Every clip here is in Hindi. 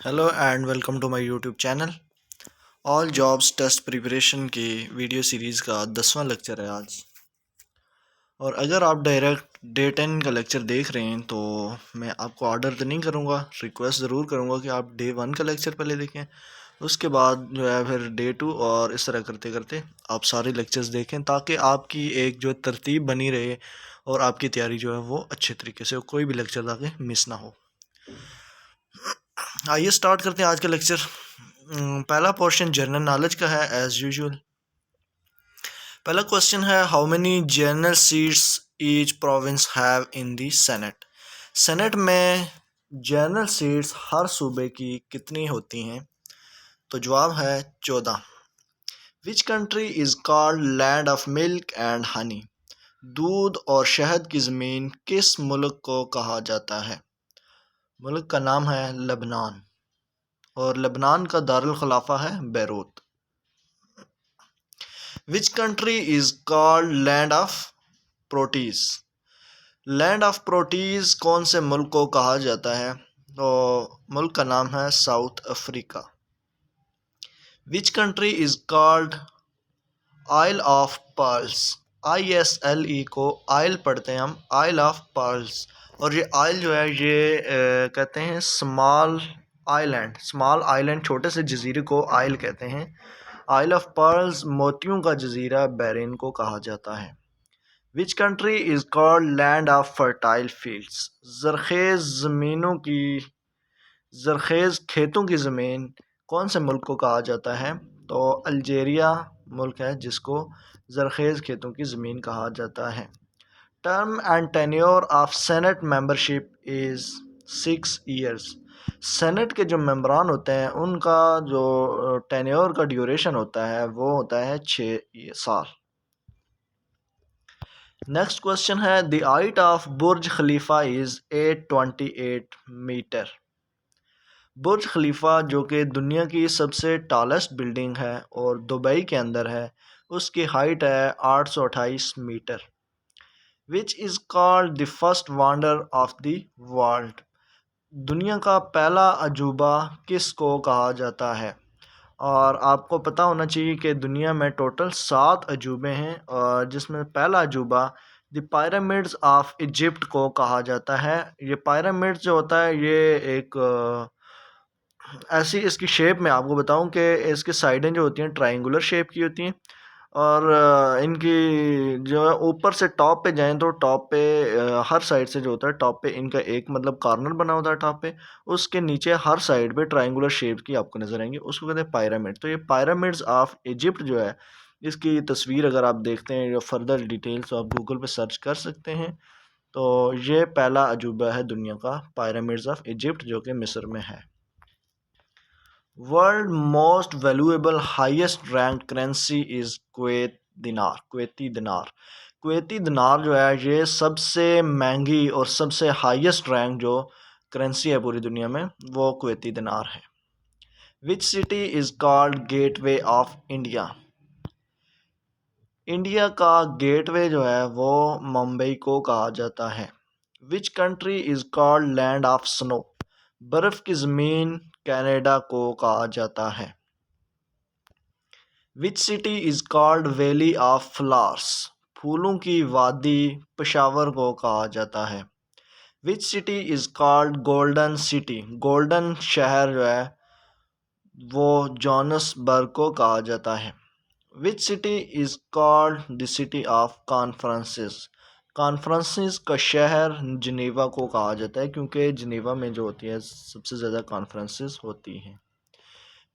Hello and welcome to my YouTube channel. All jobs test preparation की वीडियो सीरीज़ का 10वां लेक्चर है आज। और अगर आप डायरेक्ट डे 10 का लेक्चर देख रहे हैं तो मैं आपको ऑर्डर तो नहीं करूँगा, रिक्वेस्ट ज़रूर करूँगा कि आप डे 1 का लेक्चर पहले देखें, उसके बाद जो है फिर डे 2 और इस तरह करते करते आप सारे लेक्चर्स देखें ताकि आपकी एक जो तरतीब बनी रहे और आपकी तैयारी जो है वो अच्छे तरीके से कोई भी लेक्चर आगे मिस ना हो। आइए स्टार्ट करते हैं आज का लेक्चर। पहला पोर्शन जनरल नॉलेज का है एज यूजुअल। पहला क्वेश्चन है how many general seats each province have in the senate. Senate में जनरल सीट्स हर सूबे की कितनी होती हैं? तो जवाब है 14। विच country is called land of milk and honey. दूध और शहद की ज़मीन किस मुल्क को कहा जाता है? मुल्क का नाम है लेबनान और लेबनान का दारुल खलाफा है Beirut. Which country is called land of proteases? Land of proteases कौन से मुल्क को कहा जाता है? तो मुल्क का नाम है South Africa. Which country is called isle of pearls? ISLE को आइल पढ़ते हैं हम, आइल ऑफ पर्ल्स। और ये आइल जो है ये कहते हैं स्मॉल आइलैंड, स्मॉल आइलैंड छोटे से जजीरे को आइल कहते हैं। आइल ऑफ पर्ल्स मोतियों का जजीरा बहरीन को कहा जाता है। Which country is called land of fertile fields? ज़रखेज़ खेतों की ज़मीन कौन से मुल्क को कहा जाता है? तो अल्जीरिया मुल्क है जिसको ज़रखेज़ खेतों की ज़मीन कहा जाता है। Term and tenure of senate membership is 6 years. Senate के जो मेंबरान होते हैं उनका जो टेन्योर का ड्यूरेशन होता है वो होता है 6 साल। नेक्स्ट क्वेश्चन है the height of Burj Khalifa is 828 metre. Burj Khalifa जो कि दुनिया की सबसे टॉलेस्ट बिल्डिंग है और दुबई के अंदर है, उसकी हाइट है 828 metre. Which is called the first wonder of the world. दुनिया का पहला अजूबा किसको कहा जाता है? और आपको पता होना चाहिए कि दुनिया में टोटल 7 अजूबे हैं और जिसमें पहला अजूबा द पिरामिड्स ऑफ इजिप्ट को कहा जाता है। ये पिरामिड्स जो होता है ये एक ऐसी इसकी शेप में आपको बताऊं कि इसकी साइडें जो होती हैं ट्रायंगुलर शेप की होती हैं और इनकी जो है ऊपर से टॉप पे जाएं तो टॉप पे हर साइड से जो होता है टॉप पे इनका एक मतलब कॉर्नर बना होता है टॉप पे, उसके नीचे हर साइड पे ट्रायंगुलर शेप की आपको नजर आएंगे, उसको कहते हैं पिरामिड। तो ये पिरामिड्स ऑफ इजिप्ट जो है इसकी तस्वीर अगर आप देखते हैं या फर्दर डिटेल्स तो आप गूगल पे सर्च कर सकते हैं। तो ये पहला अजूबा है दुनिया का, पिरामिड्स ऑफ इजिप्ट जो कि मिस्र में है। World most valuable highest rank currency is Kuwaiti दिनार। कुवैती दिनार जो है ये सबसे महंगी और सबसे हाईएस्ट रैंक जो करेंसी है पूरी दुनिया में वो कुवैती दिनार है। Which city is called gateway of India. India का गेटवे जो है वो मुंबई को कहा जाता है। Which country is called land of snow. बर्फ़ की ज़मीन कनाडा को कहा जाता है। Which city is called valley of flowers. फूलों की वादी पेशावर को कहा जाता है। Which city is called golden city. Golden शहर जो है वो जोहान्सबर्ग को कहा जाता है। Which city is called the city of conferences. Conferences का शहर जिनेवा को कहा जाता है क्योंकि जिनेवा में जो होती है सबसे ज़्यादा कॉन्फ्रेंसेस होती हैं।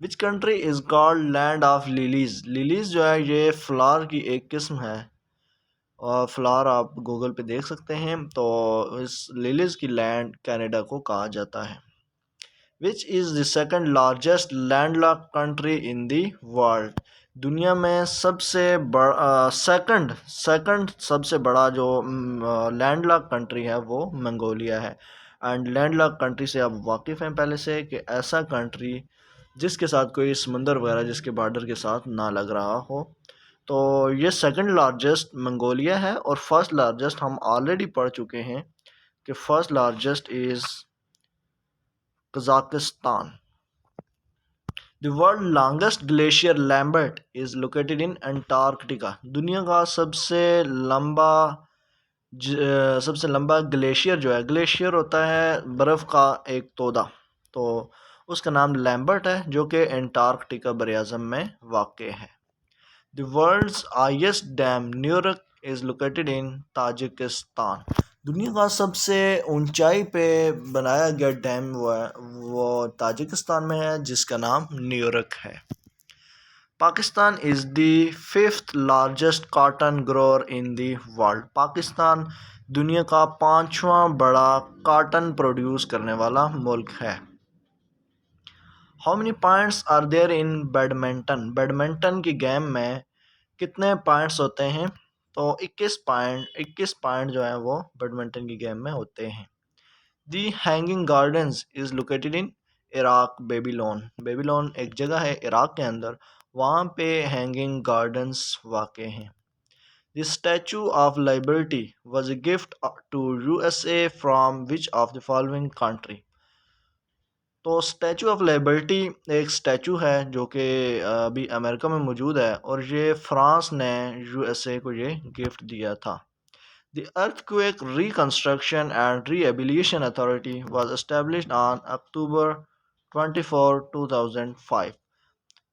विच country is called land of lilies. Lilies जो है ये फ्लावर की एक किस्म है और फ्लावर आप गूगल पे देख सकते हैं। तो इस लिलीज़ की लैंड कनाडा को कहा जाता है। Which is the second largest landlocked country in the world. दुनिया में सबसे बड़ा सेकंड सबसे बड़ा जो लैंडलॉक्ड कंट्री है वो मंगोलिया है। एंड लैंडलॉक्ड कंट्री से आप वाकिफ़ हैं पहले से कि ऐसा कंट्री जिसके साथ कोई समंदर वगैरह जिसके बॉर्डर के साथ ना लग रहा हो। तो ये सेकंड लार्जेस्ट मंगोलिया है और फर्स्ट लार्जेस्ट हम ऑलरेडी पढ़ चुके हैं कि first largest is Kazakhstan. The world longest glacier Lambert is located in Antarctica. दुनिया का लंबा सबसे लंबा ग्लेशियर जो है, ग्लेशियर होता है बर्फ़ का एक तोदा, तो उसका नाम लैम्बर्ट है जो कि अंटार्कटिका बरआज़म में वाक़ है। The world's highest dam Nurek is located in Tajikistan. दुनिया का सबसे ऊंचाई पे बनाया गया डैम वो ताजिकिस्तान में है जिसका नाम न्यूयॉर्क है। Pakistan is the fifth largest cotton grower in the world. Pakistan दुनिया का पांचवा बड़ा कॉटन प्रोड्यूस करने वाला मुल्क है। How many points are there in badminton. Badminton की गेम में कितने पॉइंट्स होते हैं? तो 21 पॉइंट जो है वो बैडमिंटन की गेम में होते हैं। The hanging gardens is located in Iraq Babylon. Babylon एक जगह है इराक के अंदर, वहाँ पे हैंगिंग गार्डन्स वाक़ हैं। The Statue of Liberty was a gift to USA from which of the following country. तो स्टैचू ऑफ लिबर्टी एक स्टैचू है जो कि अभी अमेरिका में मौजूद है, और ये फ्रांस ने USA को ये गिफ्ट दिया था। The Earthquake Reconstruction and Rehabilitation Authority was established on October 24, 2005।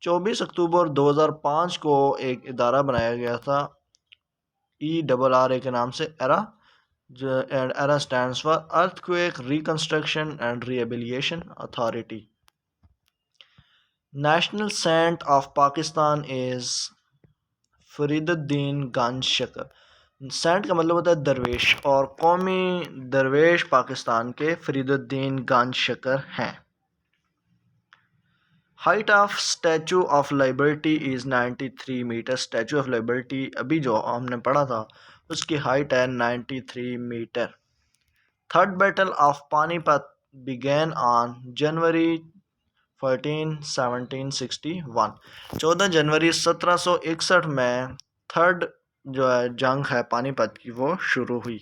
24 अक्टूबर 2005 को एक इदारा बनाया गया था ERRA के नाम से, era, and ERA stands for Earthquake Reconstruction and Rehabilitation Authority। National Saint of Pakistan is Fariduddin Ganj Shakar. Saint का मतलब होता है दरवेश, और कौमी दरवेश पाकिस्तान के फरीदुद्दीन गंज शकर हैं। Height of Statue of Liberty is 93 metre. Statue of Liberty अभी जो हमने पढ़ा था उसकी हाइट है 93 metre. Third battle of Panipat began on January 14, 1761। 14 जनवरी 1761 में थर्ड जो है जंग है पानीपत की वो शुरू हुई।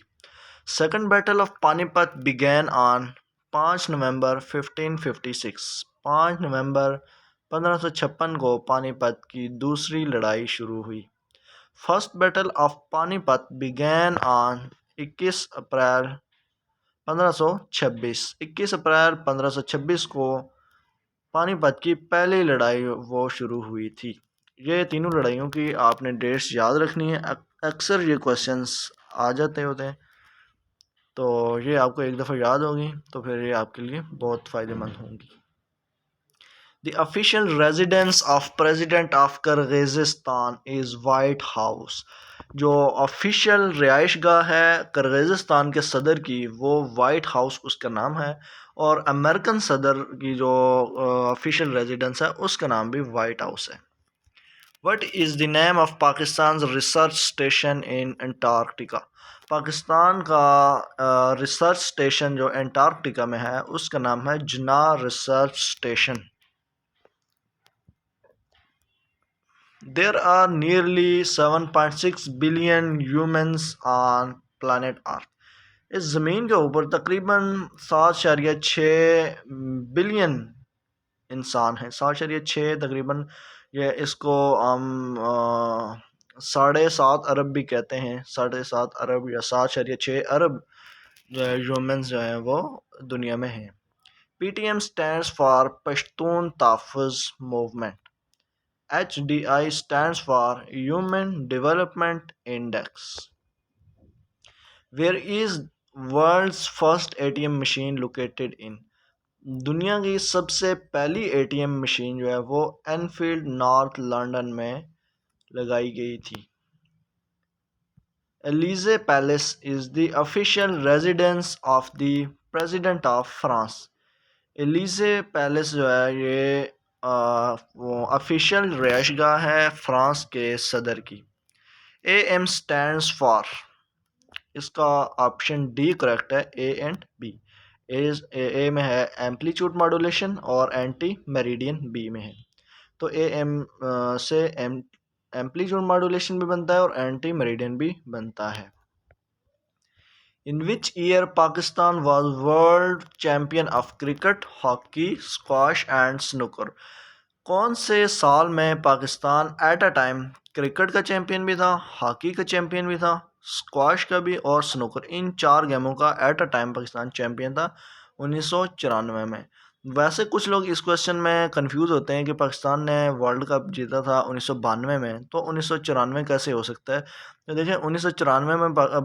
Second battle of Panipat began on 5 नवंबर 1556। 5 नवंबर 1556 को पानीपत की दूसरी लड़ाई शुरू हुई। First battle of Panipat began on 21 अप्रैल 1526। 21 अप्रैल 1526 को पानीपत की पहली लड़ाई वो शुरू हुई थी। ये तीनों लड़ाइयों की आपने डेट्स याद रखनी है, अक्सर ये क्वेश्चंस आ जाते होते हैं, तो ये आपको एक दफ़ा याद होगी तो फिर ये आपके लिए बहुत फ़ायदेमंद होंगी। The official residence of president of Kyrgyzstan is white house. जो ऑफिशियल रिहाइश गाह है किर्गिज़स्तान के सदर की वो वाइट हाउस उसका नाम है, और अमेरिकन सदर की जो ऑफिशियल रेजिडेंस है उसका नाम भी वाइट हाउस है। What is the name of Pakistan's research station in Antarctica? Pakistan का रिसर्च स्टेशन जो एंटार्क्टिका में है उसका नाम है जना research station. There are nearly 7.6 billion humans on planet Earth। इस ज़मीन के ऊपर तकरीबन 7.6 बिलियन इंसान हैं। 7.6 तकरीबन, ये इसको हम 7.5 अरब भी कहते हैं। 7.5 अरब या 7.6 अरब जो है ह्यूमंस जो हैं वो दुनिया में हैं। PTM stands for Pashtun Tahaffuz movement. HDI stands for Human Development Index। Where is world's first ATM machine located in? दुनिया की सबसे पहली ATM मशीन जो है वो एनफील्ड नॉर्थ लंदन में लगाई गई थी। Elysee Palace is the official residence of the president of France. Elysee Palace जो है ये वो ऑफिशियल रिहाइशगाह है फ्रांस के सदर की। AM स्टैंड्स फॉर, इसका ऑप्शन डी करेक्ट है, A एंड B। ए में है एम्पलीट्यूड मॉड्यूलेशन और एंटी मेरिडियन बी में है। तो AM से एम्पलीट्यूड मॉड्यूलेशन भी बनता है और एंटी मेरिडियन भी बनता है। In which year Pakistan was world champion of cricket, hockey, squash and snooker. कौन से साल में Pakistan at a time cricket का चैंपियन भी था, हॉकी का चैंपियन भी था, स्क्वाश का भी और स्नूकर, इन 4 गेमों का eight a time Pakistan champion था 1994 में। वैसे कुछ लोग इस क्वेश्चन में कंफ्यूज होते हैं कि पाकिस्तान ने वर्ल्ड कप जीता था 1992 में, तो 1994 कैसे हो सकता है। तो देखिए 1994 में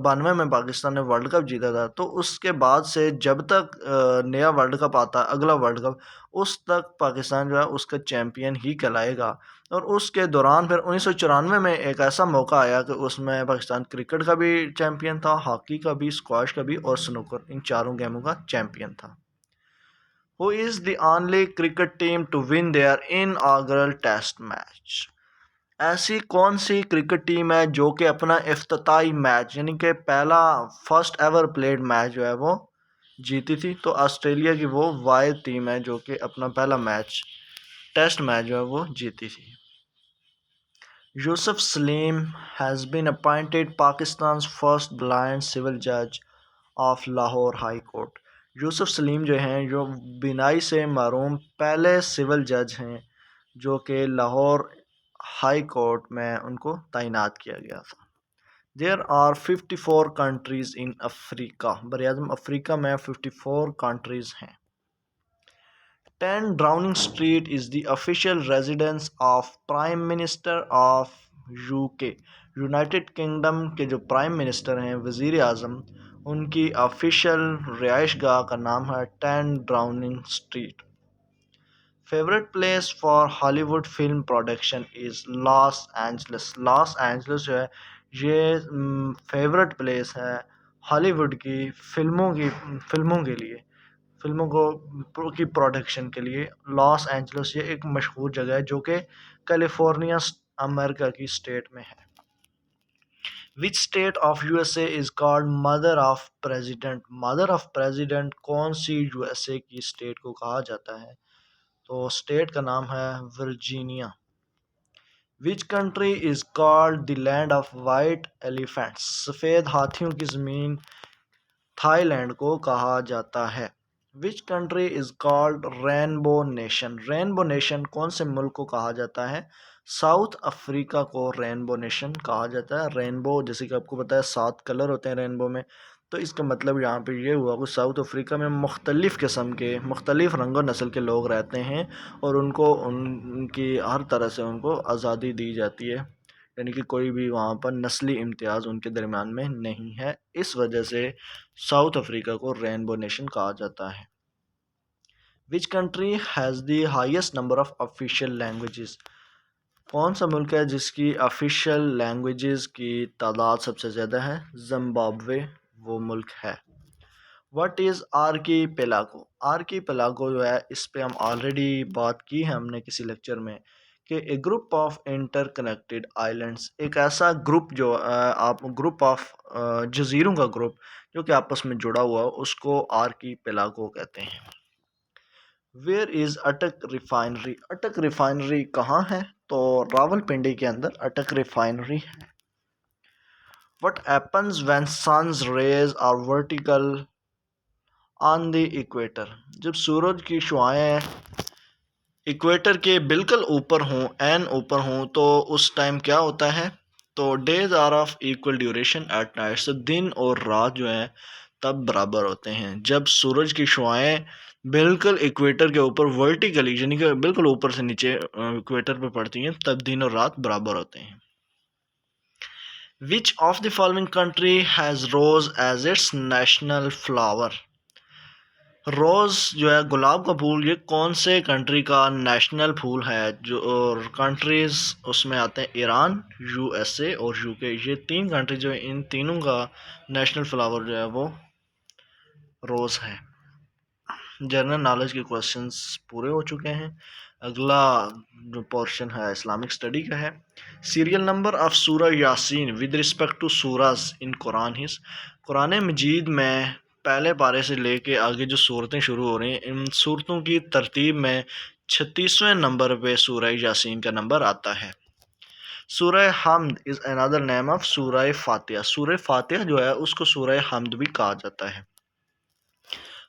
92 में पाकिस्तान ने वर्ल्ड कप जीता था, तो उसके बाद से जब तक नया वर्ल्ड कप आता, अगला वर्ल्ड कप, उस तक पाकिस्तान जो है उसका चैम्पियन ही कहलाएगा। और उसके दौरान फिर 1994 में एक ऐसा मौका आया कि उसमें पाकिस्तान क्रिकेट का भी चैम्पियन था, हॉकी का भी, स्क्वाश का भी और स्नूकर, इन 4 गेमों का चैम्पियन था। Who is the only cricket team to win their inaugural test match. ऐसी कौन सी क्रिकेट टीम है जो कि अपना इफ्तिताई मैच यानी कि पहला फर्स्ट एवर प्लेड मैच जो है वो जीती थी। तो ऑस्ट्रेलिया की वो वाहिद टीम है जो कि अपना पहला मैच, टेस्ट मैच जो है वो जीती थी। Yusuf Saleem has been appointed Pakistan first blind civil जज of Lahore high court. Yusuf Saleem जो हैं, जो बिनाई से महरूम पहले सिविल जज हैं जो कि लाहौर हाई कोर्ट में उनको तैनात किया गया था। There are 54 countries in Africa. बरआज़म अफ्रीका में 54 कंट्रीज़ हैं। 10 Downing Street is the official residence of prime minister of UK. United kingdom के जो प्राइम मिनिस्टर हैं, वज़ीर आज़म, उनकी ऑफिशियल रिहाइशगाह का नाम है 10 Downing Street। Favourite place for Hollywood film production is Los Angeles. Los Angeles जो है ये फेवरेट प्लेस है हॉलीवुड की फिल्मों के लिए, फिल्मों को की प्रोडक्शन के लिए। लॉस एंजल्स ये एक मशहूर जगह है जो कि कैलिफोर्निया अमेरिका की स्टेट में है। Which state of USA is called mother of president. Mother of president कौन सी यूएसए की स्टेट को कहा जाता है, तो स्टेट का नाम है Virginia. Which country is called the land of white elephants. सफ़ेद हाथियों की ज़मीन थाईलैंड को कहा जाता है। Which country is called rainbow nation. Rainbow nation कौन से मुल्क को कहा जाता है, साउथ अफ्रीका को रेनबो नेशन कहा जाता है। रेनबो जैसे कि आपको पता है 7 कलर होते हैं रेनबो में, तो इसका मतलब यहाँ पे ये हुआ कि साउथ अफ्रीका में मुख्तलिफ़ किस्म के, मुख्तलिफ़ रंग व नस्ल के लोग रहते हैं और उनको उनकी हर तरह से उनको आज़ादी दी जाती है, यानी कि कोई भी वहाँ पर नस्ली इम्तियाज़ उनके दरमियान में नहीं है। इस वजह से साउथ अफ्रीका को रेनबो नेशन कहा जाता है। Which country has the highest number of official languages. कौन सा मुल्क है जिसकी ऑफिशियल लैंग्वेजेस की तादाद सबसे ज़्यादा है, जिम्बाब्वे वो मुल्क है। What is archipelago. आर्कीपेलागो जो है इस पे हम ऑलरेडी बात की है हमने किसी लेक्चर में कि ए ग्रुप ऑफ इंटरकनेक्टेड आइलैंड्स, एक ऐसा ग्रुप जो आप ग्रुप ऑफ जजीरों का ग्रुप जो कि आपस में जुड़ा हुआ हो उसको आर्कीपेलागो कहते हैं। Where is Attock refinery. Attock refinery कहाँ है, तो रावलपिंडी के अंदर अटक रिफाइनरी है। What happens when sun's rays are vertical on the equator. जब सूरज की शुआएं इक्वेटर के बिल्कुल ऊपर हों, एन ऊपर हों, तो उस टाइम क्या होता है, तो days are of equal duration at night. से दिन और रात जो है तब बराबर होते हैं। जब सूरज की शुआएं बिल्कुल इक्वेटर के ऊपर वर्टिकली यानी कि बिल्कुल ऊपर से नीचे इक्वेटर पे पड़ती हैं, तब दिन और रात बराबर होते हैं। Which of the following country has rose as its national flower. Rose जो है गुलाब का फूल, ये कौन से कंट्री का नेशनल फूल है, जो और कंट्रीज़ उसमें आते हैं ईरान, यूएसए और यूके। ये 3 कंट्री जो है, इन तीनों का नेशनल फ्लावर जो है वो रोज़ है। जनरल नॉलेज के क्वेश्चंस पूरे हो चुके हैं। अगला जो पोर्शन है इस्लामिक स्टडी का है। Serial number of Surah Yaseen with respect to Surahs in Quran his. Quran मजीद में पहले पारे से लेके आगे जो सूरतें शुरू हो रही हैं, इन सूरतों की तरतीब में 36वें नंबर पे सूरह यासीन का नंबर आता है। सूरह हमद इज़ अनदर नेम ऑफ सूरह फातिहा। सूरह फातिहा जो है उसको सूरह हमद भी कहा जाता है।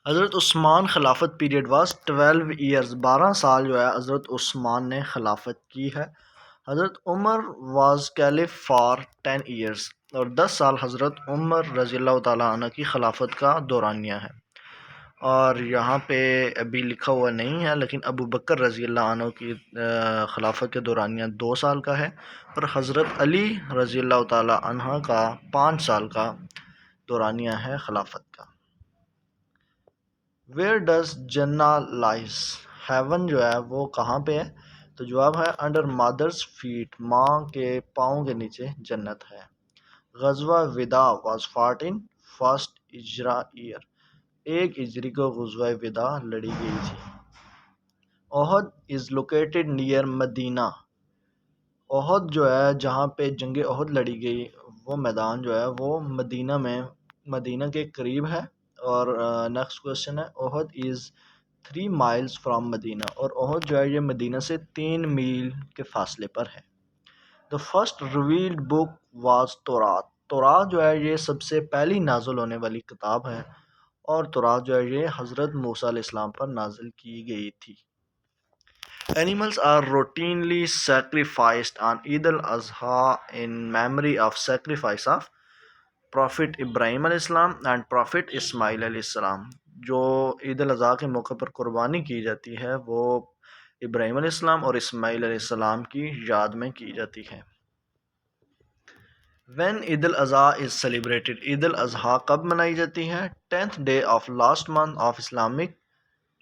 हज़रत उस्मान खिलाफत पीरियड वाज 12 ईयर्स, 12 साल जो है हज़रत उस्मान ने खिलाफत की है। Hazrat Umar was caliph for 10 years, और 10 साल हज़रत उमर रज़ियल्लाहु ताला अन्हु की खिलाफत का दौरानिया है। और यहाँ पे अभी लिखा हुआ नहीं है, लेकिन अबू बकर रज़ियल्लाहु अन्हु की खिलाफत के दौरानिया 2 साल का है, और हज़रत अली रज़ियल्लाहु ताला अन्हु का 5 साल का दौरानिया है खिलाफत का। वेयर डज जन्ना लाइज, हेवन जो है वो कहाँ पे है? तो जवाब है अंडर मदर्स फीट, माँ के पाँव के नीचे जन्नत है। गज़वा विदा was fought in first Hijra year, 1 हिजरी को गज़वा विदा लड़ी गई थी। Uhud is located near Medina, Uhud जो है जहाँ पे जंग ओहद लड़ी गई वो मैदान जो है वो मदीना के करीब है। और नेक्स्ट क्वेश्चन है Uhud is 3 miles from Medina, और ओहद जो है ये मदीना से 3 मील के फासले पर है। The first revealed book was तौरात, तौरात जो है ये सबसे पहली नाजुल होने वाली किताब है, और तौरात जो है ये हज़रत मूसा अलैहिस्सलाम पर नाजिल की गई थी। Animals are routinely sacrificed on Eid al-Adha in memory of sacrifice of Prophet Ibrahim al-Islam and Prophet Ismail al-Islam। जो ईद अल अज़हा के मौके पर कुर्बानी की जाती है वो इब्राहिम अलैहिस्सलाम और इस्माइल अलैहिस्सलाम की याद में की जाती है। When Eid al Azha is celebrated, Eid al Azha कब मनाई जाती है? 10th day of last month of Islamic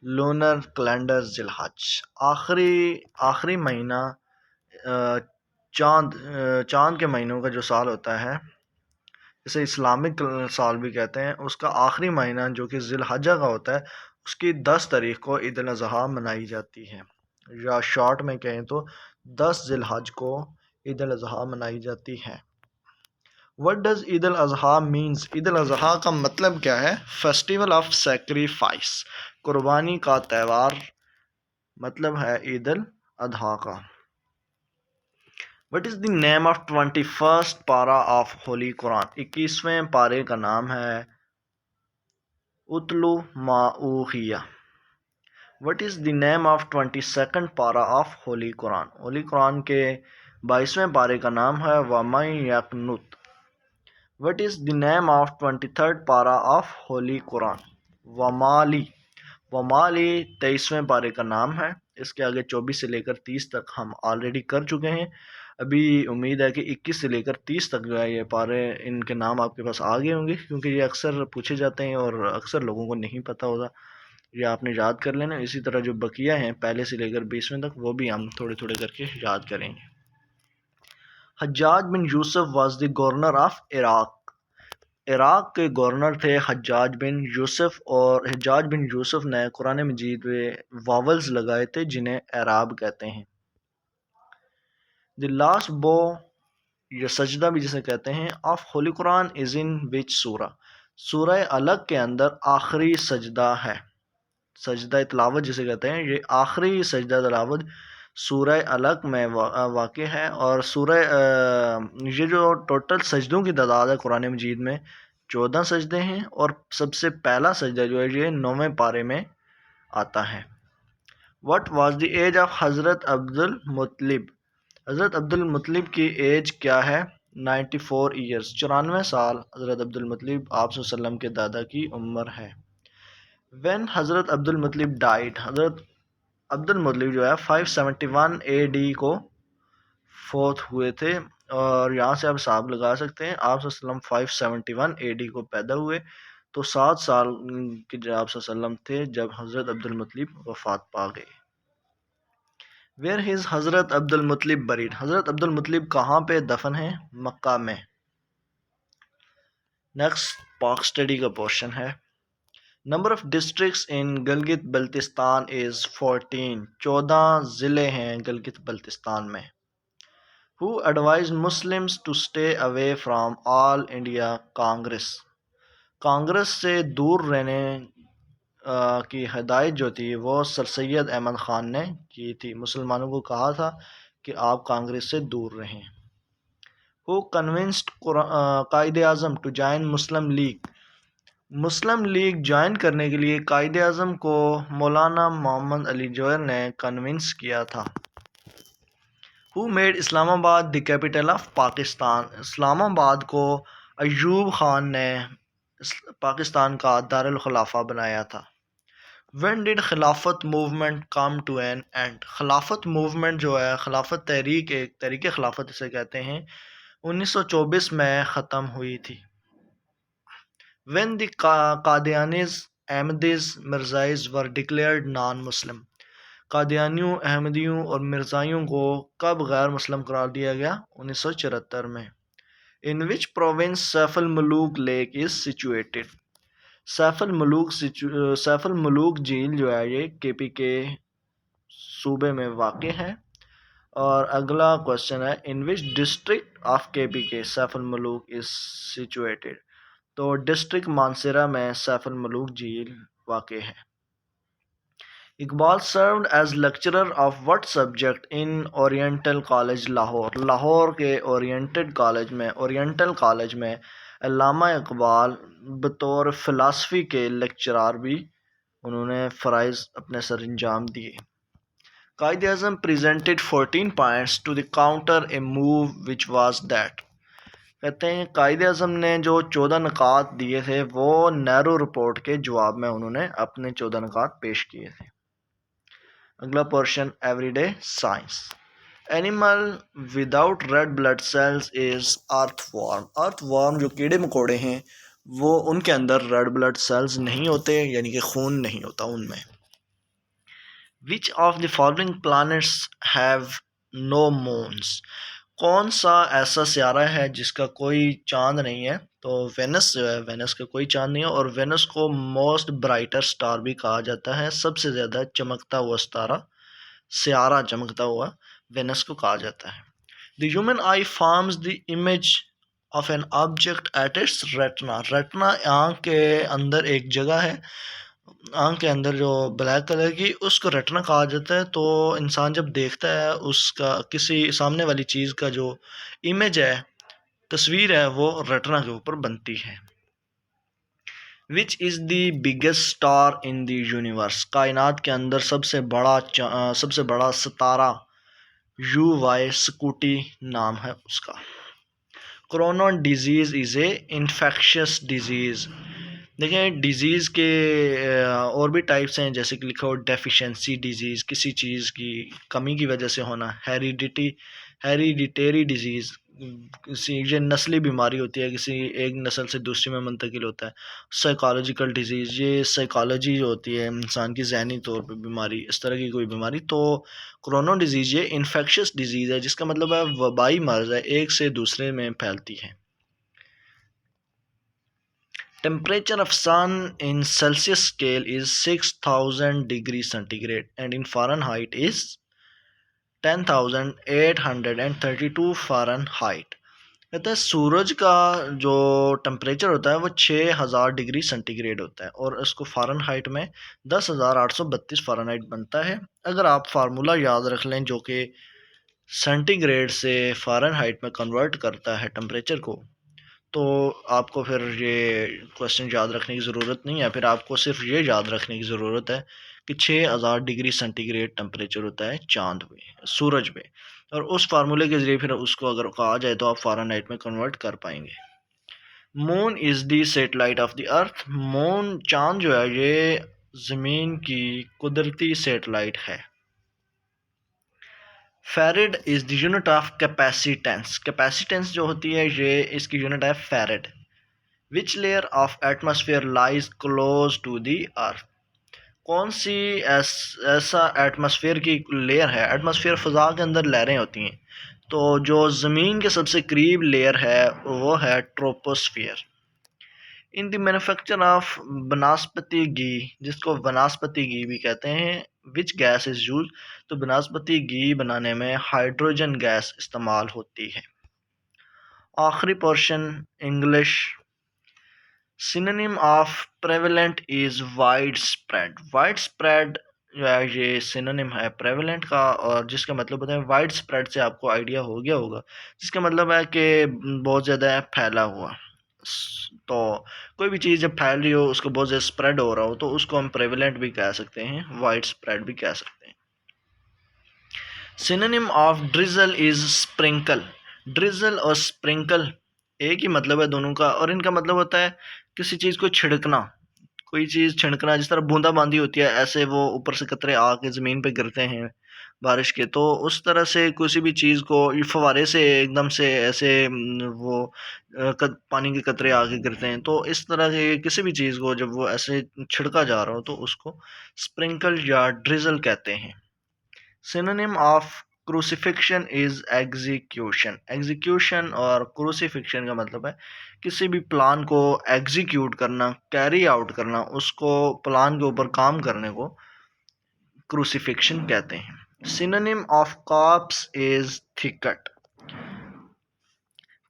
lunar calendar जिलहज, आखिरी महीना चांद के महीनों का जो साल होता है, इसे इस्लामिक साल भी कहते हैं, उसका आखिरी महीना जो कि जिलहजा का होता है, उसकी 10 तारीख को ईद अल अज़हा मनाई जाती है, या शॉर्ट में कहें तो 10 जिलहज को ईद अल अज़हा मनाई जाती है। What does Eid al Azha means, Eid al Azha का मतलब क्या है? फेस्टिवल ऑफ सेक्रीफाइस, कुर्बानी का त्यौहार मतलब है ईद अल अज़हा का। What is the name of 21st पारा ऑफ होली कुरान, 21वें पारे का नाम है उतलु मा ऊहिया। What is the name of 22nd पारा of holy Quran, holy Quran के 22वें पारे का नाम है वमन यकनुत। What is the name of 23rd पारा ऑफ होली कुरान, वमाली। वमाली 23वें पारे का नाम है। इसके आगे 24 से लेकर 30 तक हम ऑलरेडी कर चुके हैं। अभी उम्मीद है कि 21 से लेकर 30 तक जो है ये पारे, इनके नाम आपके पास आ गए होंगे, क्योंकि ये अक्सर पूछे जाते हैं और अक्सर लोगों को नहीं पता होता। ये आपने याद कर लेना। इसी तरह जो बकिया हैं पहले से लेकर 20वें तक, वो भी हम थोड़े थोड़े करके याद करेंगे। Hajjaj bin Yusuf was the governor of Iraq, Iraq के गवर्नर थे हज्जाज बिन यूसुफ, और हज्जाज बिन यूसुफ ने कुरान मजीद में वावल्स लगाए थे जिन्हें एराब कहते हैं। द लास्ट बो, या सजदा भी जिसे कहते हैं, of holy Quran is in which Surah, सूरह अलग के अंदर आखिरी सजदा है। सजदा तिलावत जिसे कहते हैं, ये आखिरी सजदा तिलावत सूरह अलग में वाक़ है। और ये जो टोटल सजदों की तादाद है कुरान मजीद में 14 सजदे हैं, और सबसे पहला सजदा जो है ये 9वें पारे में आता है। What was the age of Hazrat Abdul मुत्तलिब, हज़रत अब्दुल मुत्तलिब की एज क्या है? 94 ईयर्स, 94 साल हज़रत अब्दुल मुत्तलिब आप सल्लल्लाहु अलैहि वसल्लम के दादा की उम्र है। व्हेन हज़रत अब्दुल मुत्तलिब डाइड, हज़रत अब्दुल मुत्तलिब जो है 571 AD को फोत हुए थे, और यहाँ से आप हिसाब लगा सकते हैं। आप सल्लम 571 AD को पैदा हुए, तो 7 साल के जब आप सल्लम थे जब हज़रत अब्दुल मुत्तलिब वफ़ात पा गए। वेयर इज़ हज़रत अब्दुल मुत्तलिब बरीड, हज़रत अब्दुल मुत्तलिब कहाँ पे दफन है? मक्का में। नेक्स्ट पाक स्टडी का पोर्शन है। Number of districts in Gilgit Baltistan is 14, 14 ज़िले हैं गिलगित बल्तिस्तान में। Who advised Muslims to stay away from all India Congress, Congress से दूर रहने की हदायत जो थी वो सर सैयद अहमद ख़ान ने की थी। मुसलमानों को कहा था कि आप कांग्रेस से दूर रहें। Who convinced Quaid Azam to join Muslim League, Muslim League join करने के लिए कायद-ए-आज़म को मौलाना मोहम्मद अली जोहर ने कन्विंस किया था। Who made Islamabad the capital of Pakistan? Islamabad को अयूब खान ने पाकिस्तान का दारुल खिलाफा बनाया था। When did Khilafat movement come to an end? Khilafat movement जो है, खिलाफत तहरीक, एक तहरीक खिलाफत इसे कहते हैं, 1924 में ख़त्म हुई थी। When the Qadianis, Ahmadis, Mirzais were declared non-Muslim? कादियानियों, अहमदियों और मिर्ज़ाइयों को कब गैर मुस्लिम करार दिया गया? 1974 में। In which province Saif ul Malook lake is situated? Saif अल-मुलूक झील जो है ये केपी के सूबे में वाक़ है। और अगला क्वेश्चन है, in which district of KP के सैफ अल-मुलूक इज सिचुएटेड? तो डिस्ट्रिक्ट मानसरा में सैफ अल-मुलूक झील वाक़ है। Iqbal served as lecturer of what subject in Oriental College Lahore? Lahore के ओरिएंटल कॉलेज में अल्लामा इकबाल बतौर फ़िलासफ़ी के लेक्चरार भी उन्होंने फ़राइज़ अपने सर अंजाम दिए। Quaid-e-Azam presented 14 points to the counter a move which was that? कहते हैं कायद-ए-आज़म ने जो 14 नकात दिए थे वो नेहरू रिपोर्ट के जवाब में उन्होंने अपने 14 नकात पेश किए थे। अगला portion, everyday science. Animal without red blood cells is earthworm? Earthworm जो कीड़े मकोड़े हैं वो, उनके अंदर रेड ब्लड सेल्स नहीं होते, यानी कि खून नहीं होता उनमें। Which of the following planets have no moons? कौन सा ऐसा सियारा है जिसका कोई चांद नहीं है? तो वेनस जो है, वेनस का कोई चांद नहीं है, और वेनस को मोस्ट ब्राइटर स्टार भी कहा जाता है। सबसे ज़्यादा चमकता हुआ सियारा चमकता हुआ वेनस को कहा जाता है। The human eye forms the image of an object at its retina. Retina आँख के अंदर एक जगह है, आँख के अंदर जो ब्लैक कलर की, उसको रेटिना कहा जाता है। तो इंसान जब देखता है उसका किसी सामने वाली चीज़ का जो इमेज है, तस्वीर है, वो रेटिना के ऊपर बनती है। Which is the biggest star in the universe? कायनात के अंदर सबसे बड़ा सितारा UY स्कूटी नाम है उसका। Corona disease is a infectious disease. देखें, डिजीज़ के और भी टाइप्स हैं, जैसे कि लिखा हो डेफिशिएंसी डिजीज़, किसी चीज़ की कमी की वजह से होना। हेरिडिटेरी डिजीज़, किसी ये नस्ली बीमारी होती है, किसी एक नस्ल से दूसरी में मुंतकिल होता है। साइकोलॉजिकल डिजीज़, ये साइकोलॉजी जो होती है इंसान की ज़हनी तौर पे बीमारी, इस तरह की कोई बीमारी। तो कोरोना डिजीज़ ये इन्फेक्शियस डिजीज़ है, जिसका मतलब है वबाई मर्ज़ है, एक से दूसरे में फैलती है। Temperature of sun in Celsius scale is 6000 degrees centigrade and in Fahrenheit is 10,832 Fahrenheit। कहता है सूरज का जो टेम्परेचर होता है वो 6000 डिग्री सेंटीग्रेड होता है, और इसको फ़ारेनहाइट में 10,832 फ़ारेनहाइट बनता है। अगर आप फार्मूला याद रख लें जो कि सेंटीग्रेड से फ़ारेनहाइट में कन्वर्ट करता है टेम्परेचर को, तो आपको फिर ये क्वेश्चन याद रखने की ज़रूरत नहीं है। फिर आपको सिर्फ ये याद रखने की ज़रूरत है कि 6000 डिग्री सेंटीग्रेड टेम्परेचर होता है चाँद पे, सूरज पे, और उस फार्मूले के ज़रिए फिर उसको अगर कहा जाए तो आप फ़ारेनहाइट में कन्वर्ट कर पाएंगे। Moon is the satellite of the earth? Moon, चाँद जो है ये ज़मीन की कुदरती सैटेलाइट है। Farad is the unit of capacitance? Capacitance जो होती है ये, इसकी यूनिट है farad. Which layer of atmosphere lies close to the earth? कौन सी ऐसा एटमॉस्फेयर की लेयर है? एटमॉस्फेयर फ़ज़ा के अंदर लहरें होती हैं, तो जो ज़मीन के सबसे करीब लेयर है वो है troposphere. In the manufacture of बनस्पति घी, जिसको वनस्पति घी भी कहते हैं, विच गैस इज़ यूज? तो बनस्पति घी बनाने में हाइड्रोजन गैस इस्तेमाल होती है। आखिरी portion, English. Synonym of prevalent is wide spread? Wide spread जो है ये सिनोनिम है प्रेवलेंट का, और जिसका मतलब होता है वाइड स्प्रेड से आपको आइडिया हो गया होगा, जिसका मतलब है कि बहुत ज़्यादा फैला हुआ। तो कोई भी चीज़ जब फैल रही हो, उसको बहुत ज़्यादा स्प्रेड हो रहा हो, तो उसको हम प्रेवलेंट भी कह सकते हैं, वाइड स्प्रेड भी कह सकते हैं। Synonym of drizzle is sprinkle. Drizzle और स्प्रिंकल एक ही मतलब है दोनों का, और इनका मतलब होता है किसी चीज़ को छिड़कना, कोई चीज़ छिड़कना। जिस तरह बूंदाबांदी होती है, ऐसे वो ऊपर से कतरे आके ज़मीन पे गिरते हैं बारिश के, तो उस तरह से किसी भी चीज़ को फव्वारे से एकदम से ऐसे वो पानी के कतरे आके गिरते हैं, तो इस तरह के किसी भी चीज़ को जब वो ऐसे छिड़का जा रहा हो तो उसको स्प्रिंकल या ड्रिजल कहते हैं। Synonym of crucifixion is execution. Execution और क्रूसिफिक्शन का मतलब है किसी भी प्लान को एग्जीक्यूट करना, कैरी आउट करना, उसको प्लान के ऊपर काम करने को क्रूसिफिक्शन कहते हैं। Synonym of copse is thicket.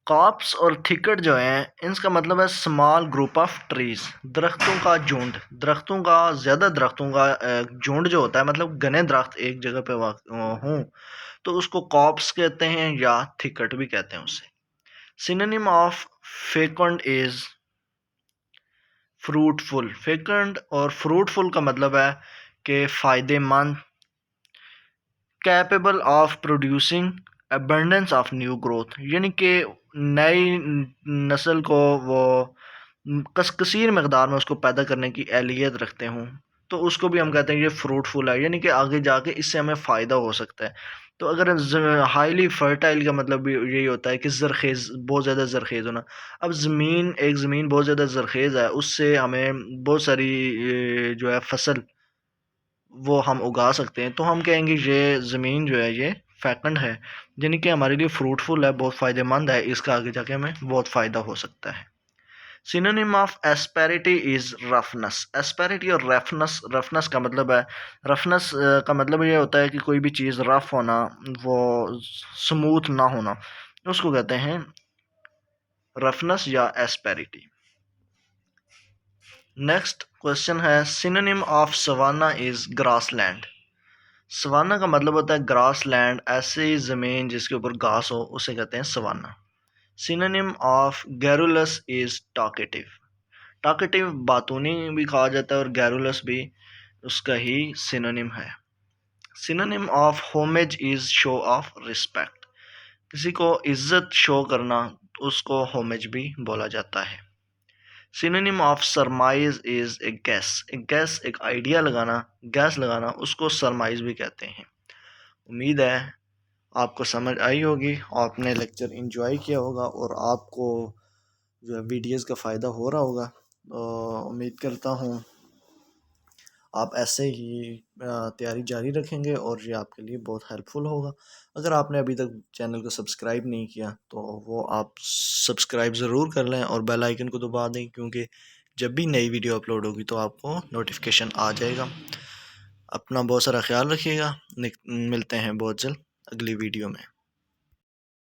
Copse और थिकट जो है, इनका मतलब है स्मॉल ग्रुप ऑफ ट्रीज, दरख्तों का झुंड, दरख्तों का ज़्यादा दरख्तों का झुंड जो होता है, मतलब घने दरख्त एक जगह पे हों, तो उसको कॉप्स कहते हैं या थिकट भी कहते हैं उसे। Synonym of fecund is fruitful. Fecund और फ्रूटफुल का मतलब है कि फ़ायदेमंद, capable of producing abundance of new growth, यानी कि नई नस्ल को वो कसीर मकदार में उसको पैदा करने की एहलियत रखते हों, तो उसको भी हम कहते हैं ये फ्रूटफुल है, यानी कि आगे जाके इससे हमें फ़ायदा हो सकता है। तो अगर हाईली फर्टाइल का मतलब भी यही होता है कि ज़रखेज़, बहुत ज़्यादा ज़रखेज़ होना। अब एक ज़मीन बहुत ज़्यादा ज़रखेज़ है, उससे हमें बहुत सारी जो है फसल वो हम उगा सकते हैं, तो हम कहेंगे ये ज़मीन जो है ये फेकंड है, यानी कि हमारे लिए फ्रूटफुल है, बहुत फ़ायदेमंद है, इसका आगे जाके हमें बहुत फ़ायदा हो सकता है। Synonym of asperity is roughness. Asperity और रफनेस, रफनेस का मतलब है, रफनेस का मतलब ये होता है कि कोई भी चीज़ रफ होना, वो स्मूथ ना होना, उसको कहते हैं रफनेस या एस्पेरिटी। नेक्स्ट क्वेश्चन है, synonym of savanna is grassland. Savanna का मतलब होता है ग्रास लैंड, ऐसी ज़मीन जिसके ऊपर घास हो, उसे कहते हैं savanna. Synonym of garrulous is talkative. Talkative बातूनी भी कहा जाता है और गैरुलस भी उसका ही सिनोनिम है। Synonym of homage is show of respect. किसी को इज्जत शो करना, उसको होमेज भी बोला जाता है। Synonym of सरमाइज is a gas. एक गैस, एक आइडिया लगाना, गैस लगाना, उसको सरमाइज भी कहते हैं। उम्मीद है आपको समझ आई होगी, आपने लेक्चर एंजॉय किया होगा और आपको जो है वीडियोज़ का फ़ायदा हो रहा होगा। उम्मीद करता हूँ आप ऐसे ही तैयारी जारी रखेंगे और ये आपके लिए बहुत हेल्पफुल होगा। अगर आपने अभी तक चैनल को सब्सक्राइब नहीं किया तो वो आप सब्सक्राइब ज़रूर कर लें और बेल आइकन को दबा दें, क्योंकि जब भी नई वीडियो अपलोड होगी तो आपको नोटिफिकेशन आ जाएगा। अपना बहुत सारा ख्याल रखिएगा, मिलते हैं बहुत जल्द अगली वीडियो में।